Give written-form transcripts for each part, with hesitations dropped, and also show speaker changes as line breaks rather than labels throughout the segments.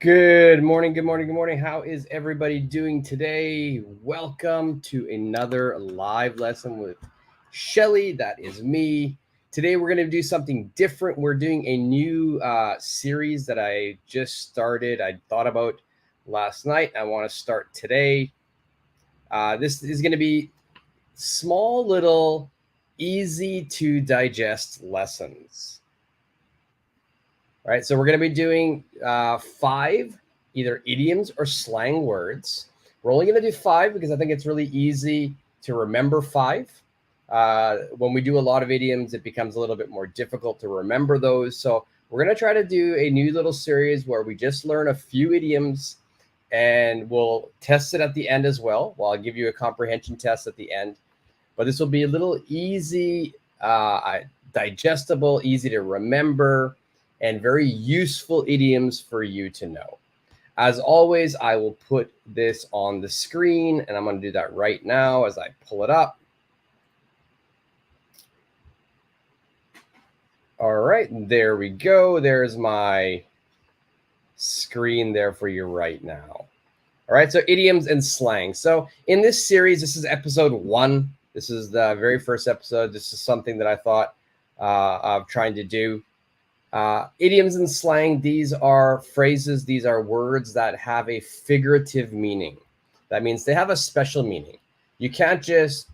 Good morning, good morning, good morning. How is everybody doing today? Welcome to another live lesson with Shelly. That is me. Today we're going to do something different. We're doing a new series that I just started. I thought about last night. I want to start today. This is going to be small, little, easy to digest lessons. All right, so we're going to be doing 5 either idioms or slang words. We're only going to do 5 because I think it's really easy to remember 5. When we do a lot of idioms, it becomes a little bit more difficult to remember those. So we're going to try to do a new little series where we just learn a few idioms and we'll test it at the end as well. Well, I'll give you a comprehension test at the end. But this will be a little easy, digestible, easy to remember, and very useful idioms for you to know. As always, I will put this on the screen, and I'm going to do that right now as I pull it up. All right, there we go. There's my screen there for you right now. All right, so idioms and slang. So in this series, this is episode 1. This is the very first episode. This is something that I thought of trying to do. Idioms and slang, these are phrases, these are words that have a figurative meaning. That means they have a special meaning. You can't just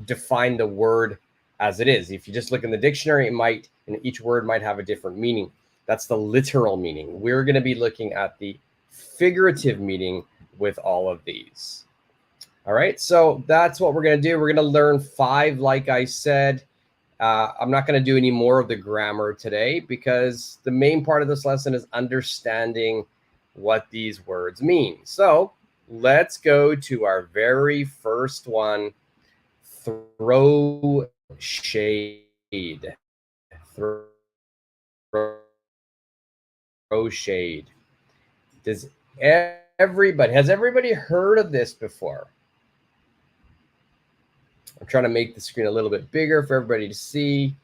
define the word as it is. If you just look in the dictionary, and each word might have a different meaning. That's the literal meaning. We're going to be looking at the figurative meaning with all of these. All right, so that's what we're going to do. We're going to learn 5, like I said. I'm not going to do any more of the grammar today because the main part of this lesson is understanding what these words mean. So let's go to our very first one, throw shade. Throw shade. Has everybody heard of this before? I'm trying to make the screen a little bit bigger for everybody to see.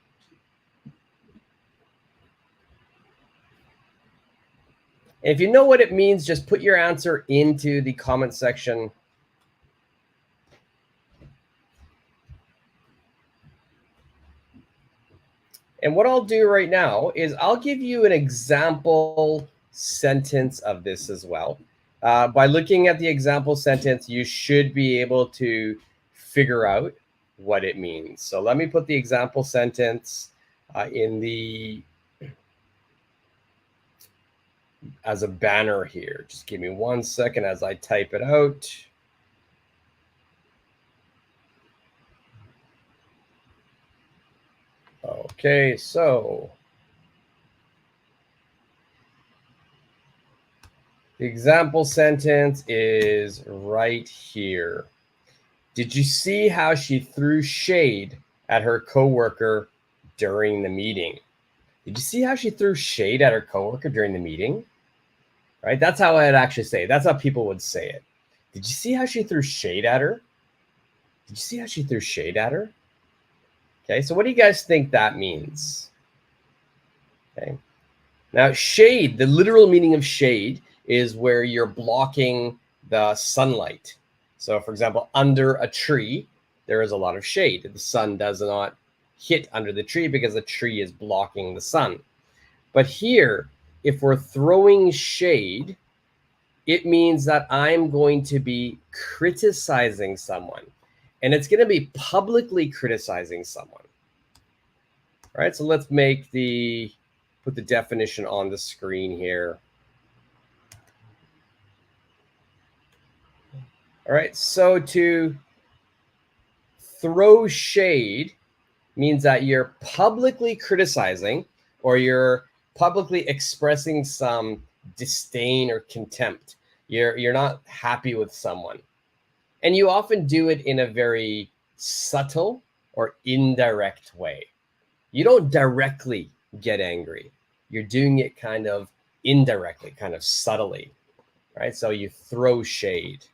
And if you know what it means, just put your answer into the comment section. And what I'll do right now is I'll give you an example sentence of this as well. By looking at the example sentence, you should be able to figure out what it means. So let me put the example sentence as a banner here. Just give me 1 second as I type it out. Okay, so the example sentence is right here. Did you see how she threw shade at her coworker during the meeting? Did you see how she threw shade at her coworker during the meeting? Right? That's how I'd actually say it. That's how people would say it. Did you see how she threw shade at her? Did you see how she threw shade at her? Okay, so what do you guys think that means? Okay. Now, shade, the literal meaning of shade is where you're blocking the sunlight. So, for example, under a tree, there is a lot of shade. The sun does not hit under the tree because the tree is blocking the sun. But here, if we're throwing shade, it means that I'm going to be criticizing someone. And it's going to be publicly criticizing someone. All right, so let's put the definition on the screen here. All right, so to throw shade means that you're publicly criticizing or you're publicly expressing some disdain or contempt. You're not happy with someone. And you often do it in a very subtle or indirect way. You don't directly get angry. You're doing it kind of indirectly, kind of subtly, right? So you throw shade.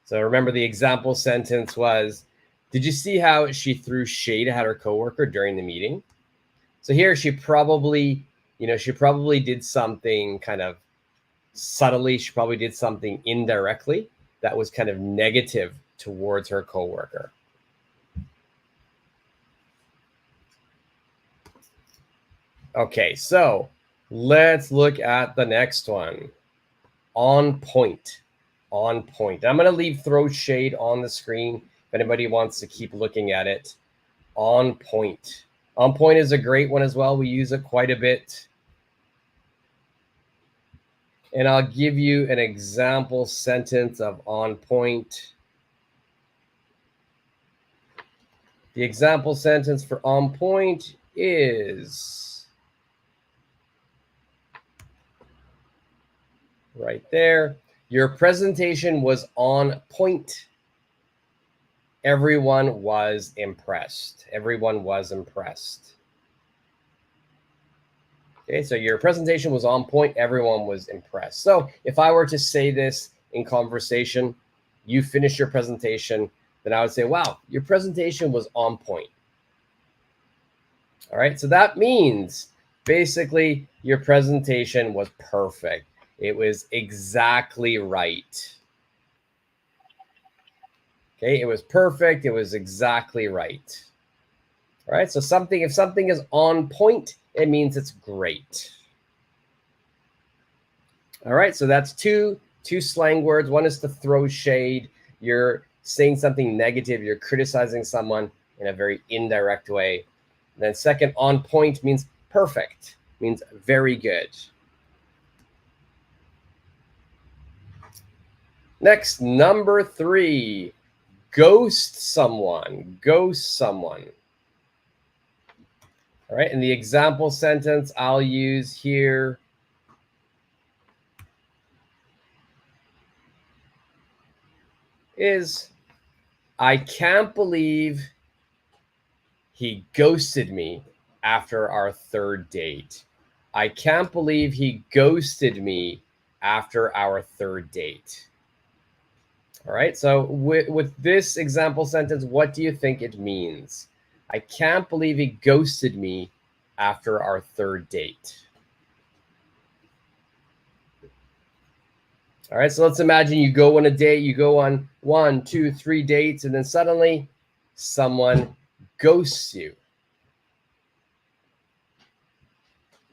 So remember the example sentence was, did you see how she threw shade at her coworker during the meeting? So here she probably did something kind of Subtly, she probably did something indirectly that was kind of negative towards her coworker. Okay, so let's look at the next one. On point. On point. I'm going to leave throw shade on the screen if anybody wants to keep looking at it. On point. On point is a great one as well. We use it quite a bit. And I'll give you an example sentence of on point. The example sentence for on point is right there. Your presentation was on point. Everyone was impressed. Everyone was impressed. Okay, so your presentation was on point. Everyone was impressed. So if I were to say this in conversation, you finish your presentation, then I would say, wow, your presentation was on point. All right, so that means basically your presentation was perfect. It was exactly right. Okay, it was perfect. It was exactly right. All right, so if something is on point, it means it's great. All right, so that's two slang words. One is to throw shade. You're saying something negative. You're criticizing someone in a very indirect way. And then second, on point means perfect, means very good. Next, number 3, ghost someone. Ghost someone. All right, and the example sentence I'll use here is, I can't believe he ghosted me after our 3rd date. I can't believe he ghosted me after our 3rd date. All right, so with this example sentence, what do you think it means? I can't believe he ghosted me after our 3rd date. All right, so let's imagine you go on a date, you go on 1, 2, 3 dates, and then suddenly someone ghosts you.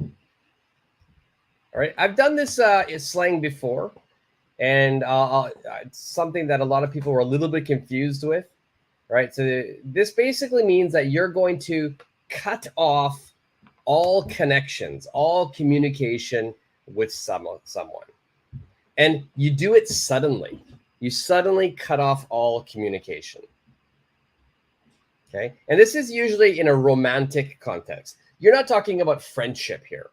All right, I've done this slang before, and it's something that a lot of people were a little bit confused with. Right, so this basically means that you're going to cut off all connections, all communication with someone. And you do it suddenly. You suddenly cut off all communication. Okay, and this is usually in a romantic context. You're not talking about friendship here.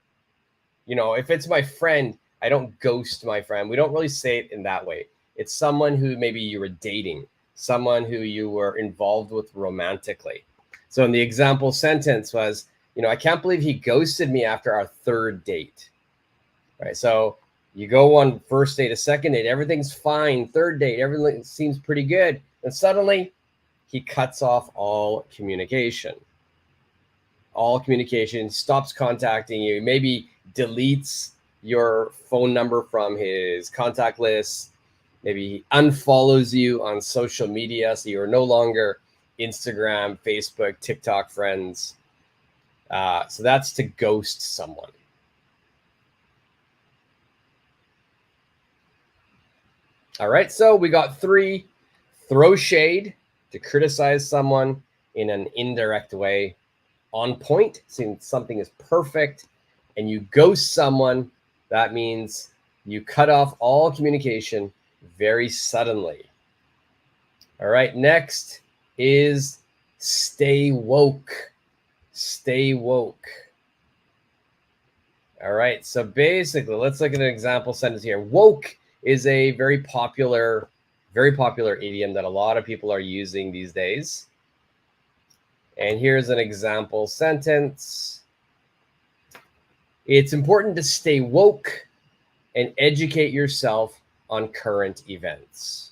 You know, if it's my friend, I don't ghost my friend. We don't really say it in that way. It's someone who maybe you were dating, someone who you were involved with romantically. So in the example sentence was, you know, I can't believe he ghosted me after our 3rd date. Right, so you go on 1st date, a 2nd date, everything's fine. 3rd date, everything seems pretty good. And suddenly he cuts off all communication. All communication, stops contacting you, maybe deletes your phone number from his contact list. Maybe he unfollows you on social media, so you're no longer Instagram, Facebook, TikTok friends. So that's to ghost someone. All right, so we got 3, throw shade, to criticize someone in an indirect way. On point, since something is perfect, and you ghost someone, that means you cut off all communication very suddenly. All right, next is stay woke. Stay woke. All right, so basically, let's look at an example sentence here. Woke is a very popular idiom that a lot of people are using these days. And here's an example sentence. It's important to stay woke and educate yourself on current events.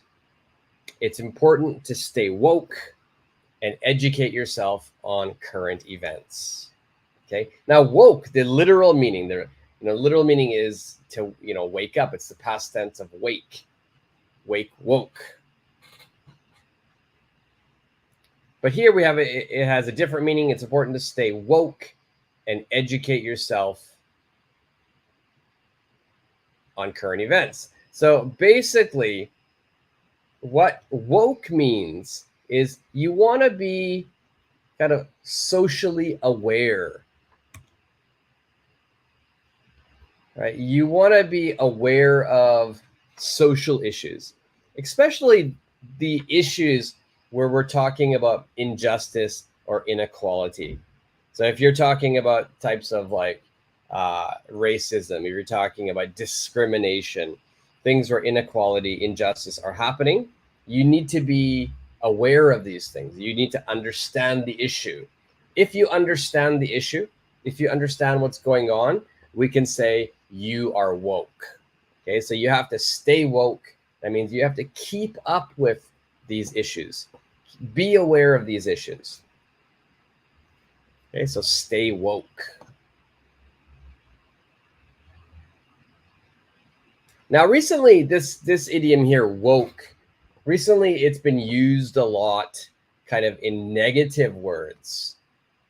It's important to stay woke and educate yourself on current events. Okay. Now, woke, the literal meaning, Literal meaning is to, wake up. It's the past tense of wake. Wake, woke. But here we have it has a different meaning. It's important to stay woke and educate yourself on current events. So basically, what woke means is you want to be kind of socially aware, right? You want to be aware of social issues, especially the issues where we're talking about injustice or inequality. So if you're talking about types of like racism, if you're talking about discrimination, things where inequality, injustice are happening, you need to be aware of these things. You need to understand the issue. If you understand the issue, if you understand what's going on, we can say you are woke. Okay, so you have to stay woke. That means you have to keep up with these issues. Be aware of these issues. Okay, so stay woke. Now, recently, this idiom here, woke, recently it's been used a lot kind of in negative words.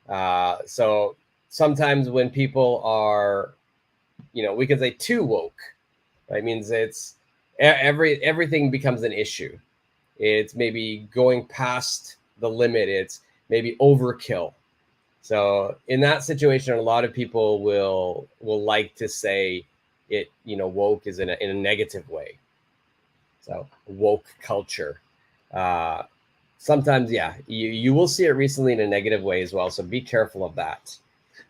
So sometimes when people are, we can say too woke. That means it's everything becomes an issue. It's maybe going past the limit. It's maybe overkill. So in that situation, a lot of people will like to say it, woke is in a negative way. So woke culture. Sometimes, yeah, you will see it recently in a negative way as well. So be careful of that.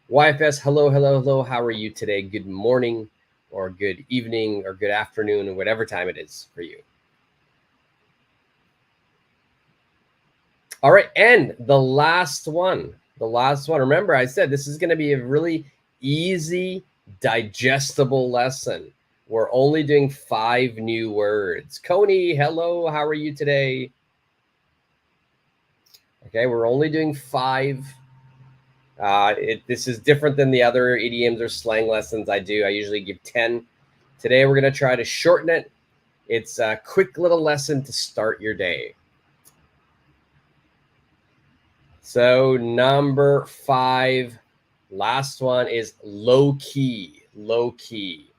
YFS, hello, hello, hello. How are you today? Good morning or good evening or good afternoon or whatever time it is for you. All right, and the last one. Remember, I said this is going to be a really easy, digestible lesson. We're only doing 5 new words. Coney, hello. How are you today? Okay, we're only doing 5. This is different than the other idioms or slang lessons I do. I usually give 10. Today, we're going to try to shorten it. It's a quick little lesson to start your day. So number 5, last one is low key. Low key.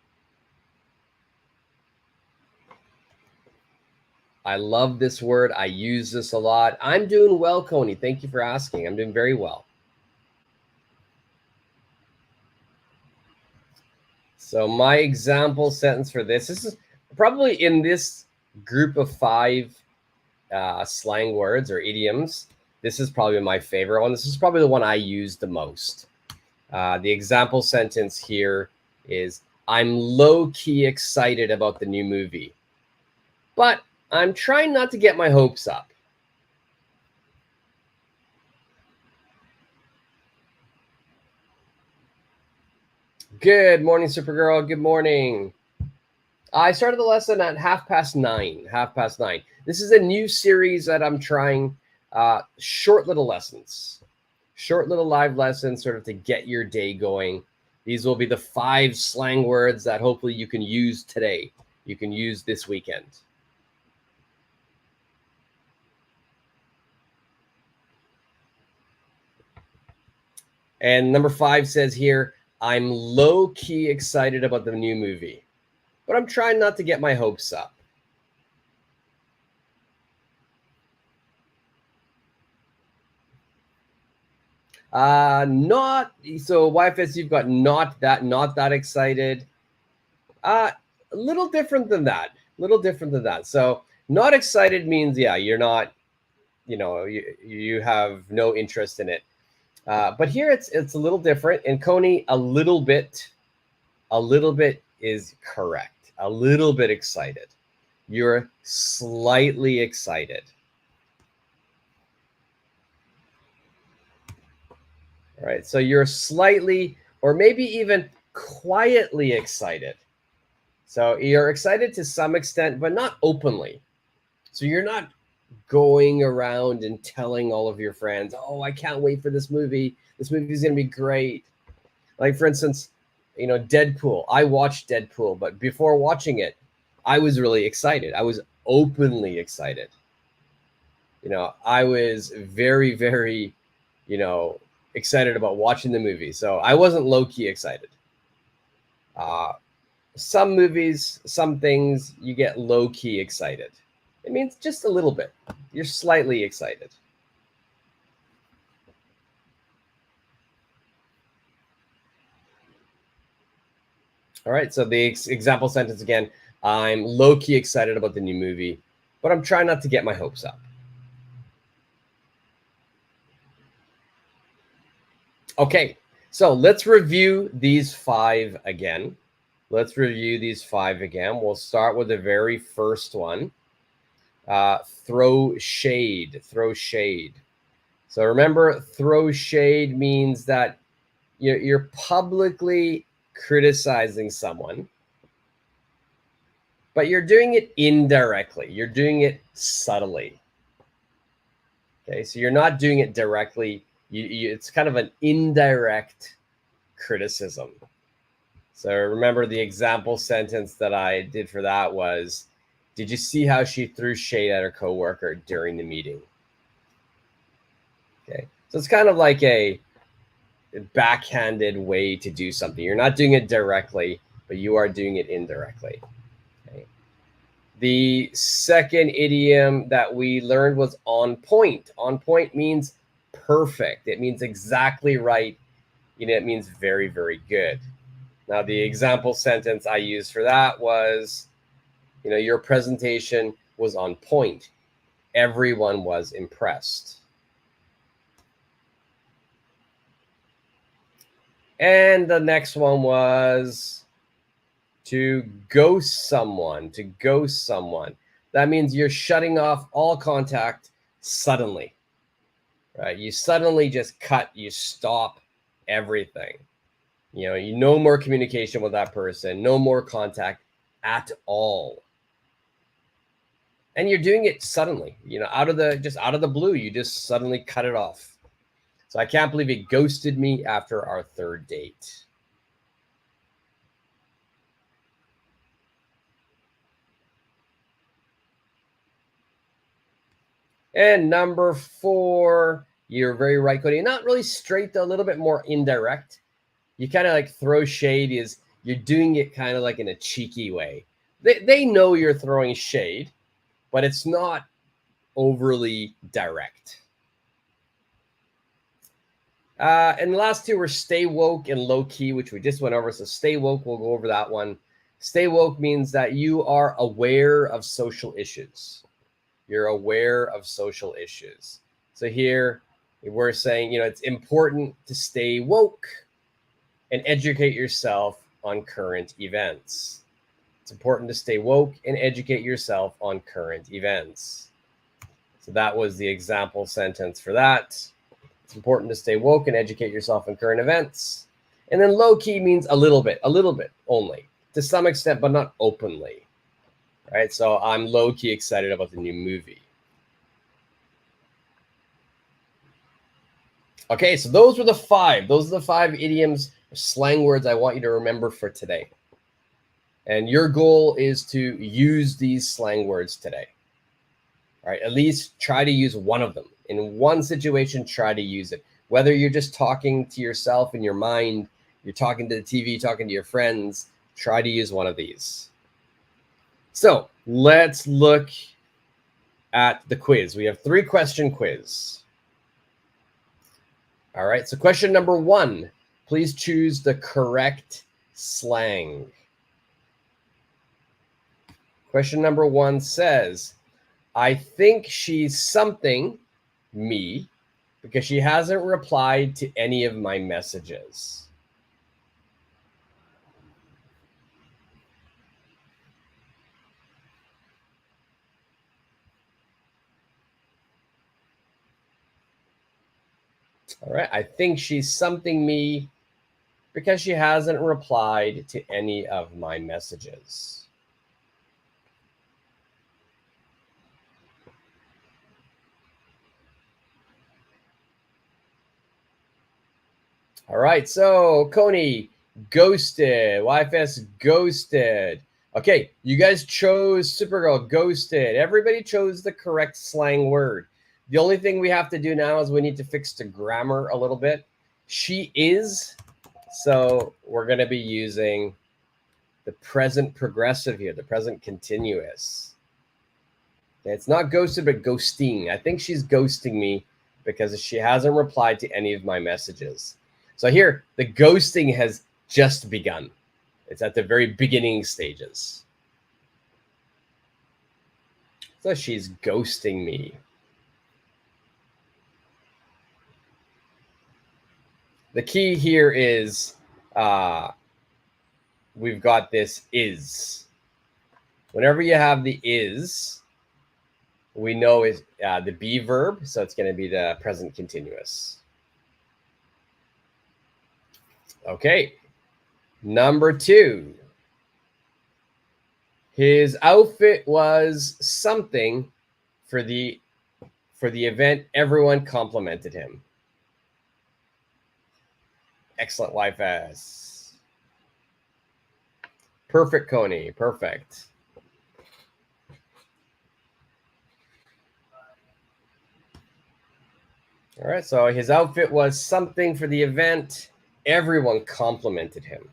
I love this word. I use this a lot. I'm doing well, Coney. Thank you for asking. I'm doing very well. So my example sentence for this is probably in this group of 5 slang words or idioms. This is probably my favorite one. This is probably the one I use the most. The example sentence here is, I'm low-key excited about the new movie, but I'm trying not to get my hopes up. Good morning, Supergirl. Good morning. I started the lesson at 9:30. 9:30. This is a new series that I'm trying. Short little lessons. Short little live lessons sort of to get your day going. These will be the 5 slang words that hopefully you can use today. You can use this weekend. And number 5 says here, I'm low-key excited about the new movie, but I'm trying not to get my hopes up. Not so YFS, you've got not that excited. A little different than that. So not excited means, yeah, you're not, you have no interest in it. But here it's a little different. And Coney, a little bit is correct. A little bit excited. You're slightly excited. All right, so you're slightly or maybe even quietly excited. So you're excited to some extent, but not openly. So you're not going around and telling all of your friends, oh, I can't wait for this movie. This movie is going to be great. Like, for instance, Deadpool. I watched Deadpool, but before watching it, I was really excited. I was openly excited. I was very, very, you know, excited about watching the movie. So I wasn't low key excited. Some movies, some things, you get low key excited. It means just a little bit. You're slightly excited. All right. So the example sentence again: I'm low key excited about the new movie, but I'm trying not to get my hopes up. Okay. So let's review these 5 again. We'll start with the very first one. Throw shade. Throw shade. So remember, throw shade means that you're publicly criticizing someone, but you're doing it indirectly. You're doing it subtly. Okay, so you're not doing it directly. It's kind of an indirect criticism. So remember, the example sentence that I did for that was, did you see how she threw shade at her coworker during the meeting? Okay, so it's kind of like a backhanded way to do something. You're not doing it directly, but you are doing it indirectly. Okay. The second idiom that we learned was on point. On point means perfect. It means exactly right. It means very, very good. Now, the example sentence I used for that was, your presentation was on point. Everyone was impressed. And the next one was to ghost someone. To ghost someone. That means you're shutting off all contact suddenly, right? You suddenly just cut, you stop everything. No more communication with that person, no more contact at all. And you're doing it suddenly, out of the blue, you just suddenly cut it off. So I can't believe he ghosted me after our 3rd date. And number 4, you're very right, Cody. Not really straight, though, a little bit more indirect. You kind of like throw shade is you're doing it kind of like in a cheeky way. They know you're throwing shade, but it's not overly direct. And the last 2 were stay woke and low key, which we just went over. So stay woke, we'll go over that one. Stay woke means that you are aware of social issues. You're aware of social issues. So here we're saying, it's important to stay woke and educate yourself on current events. It's important to stay woke and educate yourself on current events. So that was the example sentence for that. It's important to stay woke and educate yourself on current events. And then low key means a little bit only, to some extent, but not openly. Right? So I'm low key excited about the new movie. Okay, so those were the 5. Those are the 5 idioms, slang words I want you to remember for today. And your goal is to use these slang words today. All right, at least try to use one of them. In one situation, try to use it. Whether you're just talking to yourself in your mind, you're talking to the TV, talking to your friends, try to use one of these. So let's look at the quiz. We have 3-question quiz. All right, so question number 1, please choose the correct slang. Question number 1 says, I think she's something me because she hasn't replied to any of my messages. All right, I think she's something me because she hasn't replied to any of my messages. All right, so Coney, Ghosted. YFS ghosted. Okay, you guys chose Supergirl, ghosted. Everybody chose the correct slang word. The only thing we have to do now is we need to fix the grammar a little bit. She is, so we're going to be using the present progressive here, the present continuous. It's not ghosted, but ghosting. I think she's ghosting me because she hasn't replied to any of my messages. So here, the ghosting has just begun. It's at the very beginning stages. So she's ghosting me. The key here is we've got this is. Whenever you have the is, we know is the be verb, so it's going to be the present continuous. Okay, number 2. His outfit was something for the event. Everyone complimented him. Excellent, YFS. Perfect, Coney. Perfect. All right, so his outfit was something for the event. Everyone complimented him.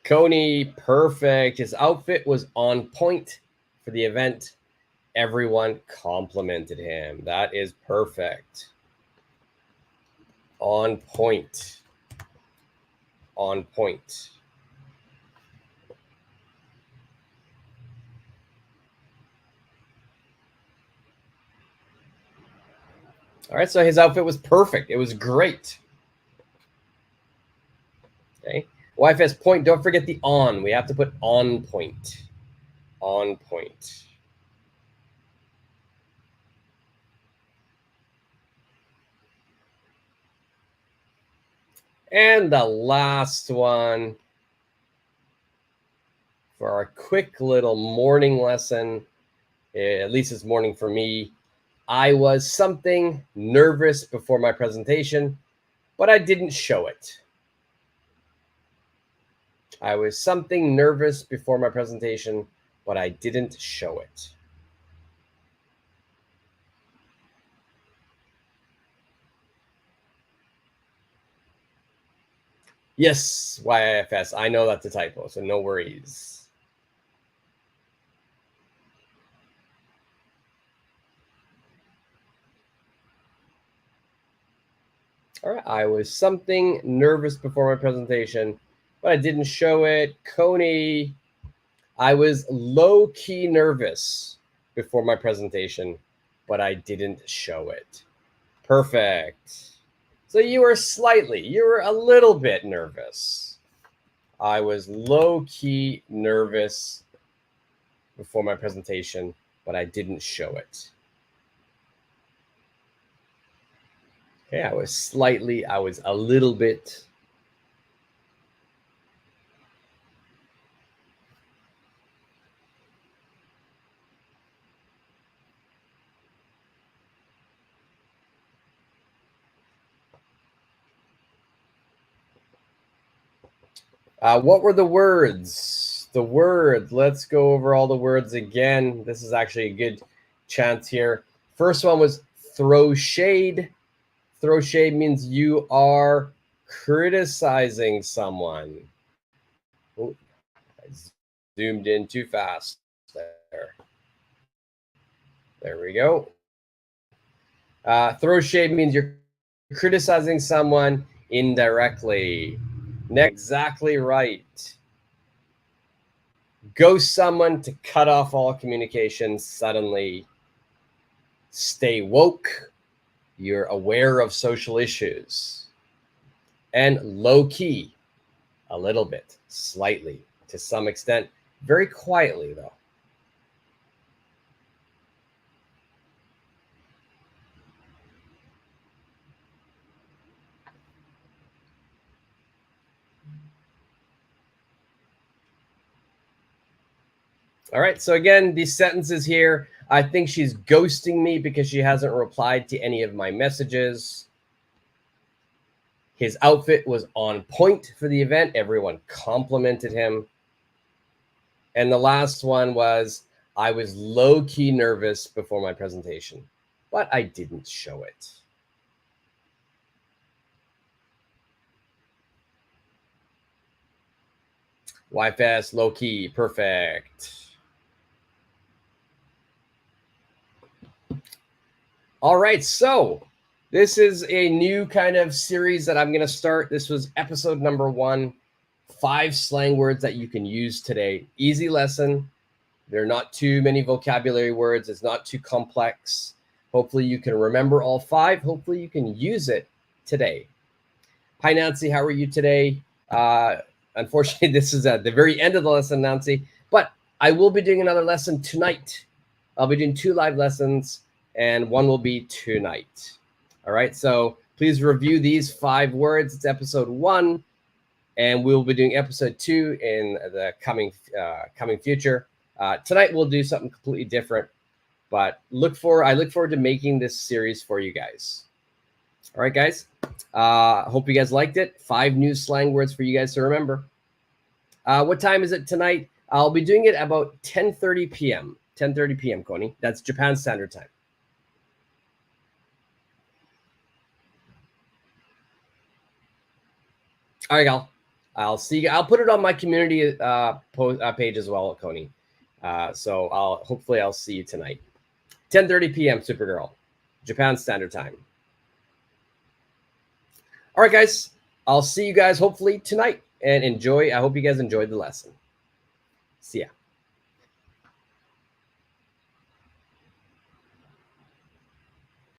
Coney, perfect. His outfit was on point for the event. Everyone complimented him. That is perfect. On point. On point. All right, so his outfit was perfect. It was great. Okay. YFS point, don't forget the on. We have to put on point. On point. And the last one for our quick little morning lesson, at least it's morning for me. I was something nervous before my presentation, but I didn't show it. I was something nervous before my presentation, but I didn't show it. Yes, YIFS. I know that's a typo, so no worries. All right, I was something nervous before my presentation, but I didn't show it. Coney, I was low-key nervous before my presentation, but I didn't show it. Perfect. So you were a little bit nervous. I was low-key nervous before my presentation, but I didn't show it. Okay, I was a little bit. What were the words? The words. Let's go over all the words again. This is actually a good chance here. First one was throw shade. Throw shade means you are criticizing someone. Oh, I zoomed in too fast there. There we go. Throw shade means you're criticizing someone indirectly. Exactly right. Ghost someone to cut off all communication suddenly. Stay woke. You're aware of social issues. And low key, a little bit, slightly, to some extent, very quietly though. All right. So again, these sentences here, I think she's ghosting me because she hasn't replied to any of my messages. His outfit was on point for the event. Everyone complimented him. And the last one was, I was low-key nervous before my presentation, but I didn't show it. YFS, low-key, perfect. All right, so this is a new kind of series that I'm going to start. This was episode number 1, 5 slang words that you can use today. Easy lesson. There are not too many vocabulary words. It's not too complex. Hopefully you can remember all 5. Hopefully you can use it today. Hi, Nancy. How are you today? Unfortunately, this is at the very end of the lesson, Nancy, but I will be doing another lesson tonight. I'll be doing 2 live lessons, and one will be tonight. All right, so please review these 5 words. It's episode 1, and we'll be doing episode 2 in the coming future. Tonight we'll do something completely different, but I look forward to making this series for you guys. All right, guys. Hope you guys liked it. 5 new slang words for you guys to remember. What time is it tonight? I'll be doing it about 10:30 p.m. 10:30 p.m., Coney. That's Japan Standard Time. All right, gal. I'll see you. I'll put it on my community page as well, Coney. So hopefully I'll see you tonight. 10:30 p.m. Supergirl, Japan Standard Time. All right, guys. I'll see you guys hopefully tonight and enjoy. I hope you guys enjoyed the lesson. See ya.